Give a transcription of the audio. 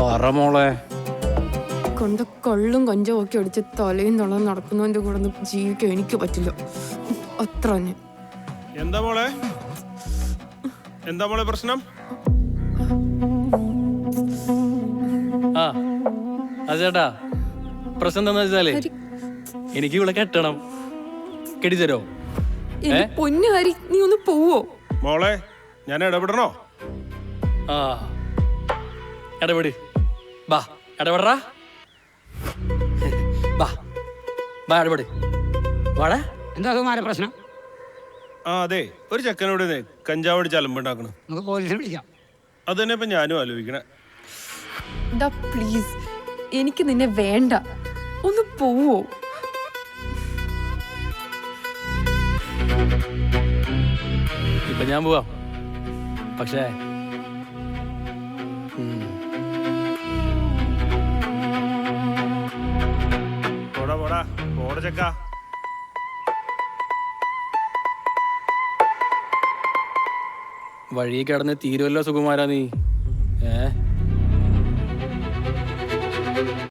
പറമോളെ കൊണ്ട് കൊള്ളും കൊഞ്ചും ഒക്കെ അടിച്ച് തലയും തൊള്ളയും നടക്കുന്നതിന്റെ കൂടെ ഒന്നും ജീവിക്കാൻ എനിക്ക് പറ്റില്ല. അത്ര തന്നെ. എന്താ മോളെ പ്രശ്നം? ആ അത് ചേട്ടാ, പ്രശ്നം എന്താന്ന് വെച്ചാലേ എനിക്ക് ഇവിടെ കെട്ടണം. കെട്ടിത്തരോ? പൊന്നു ഹരി, നീ ഒന്ന് പോവോ? മോളെ ഞാൻ ഇടപെടണോ? ആ ഇടപെട്. ബാ ഇടപെടറാ. ബാ ബാ ഇടപെട്. വാടാ. എന്താ സുമാരെ പ്രശ്നം? ആ അതെ, ഒരു ചെക്കനോട് കഞ്ചാവ് അടിച്ച് അലമ്പുണ്ടാക്കണം. നമുക്ക് പോലീസിനെ വിളിക്കാം. അത് തന്നെ ഇപ്പൊ ഞാനും ആലോചിക്കണേ. പ്ലീസ്, എനിക്ക് നിന്നെ വേണ്ട. ഒന്ന് പോവോ? ഇപ്പൊ ഞാൻ പോവാം. പക്ഷേ പോടാ പോടാ പോടാ ചെക്ക. വഴി കിടന്ന് തീരുമല്ലോ സുകുമാരാ നീ.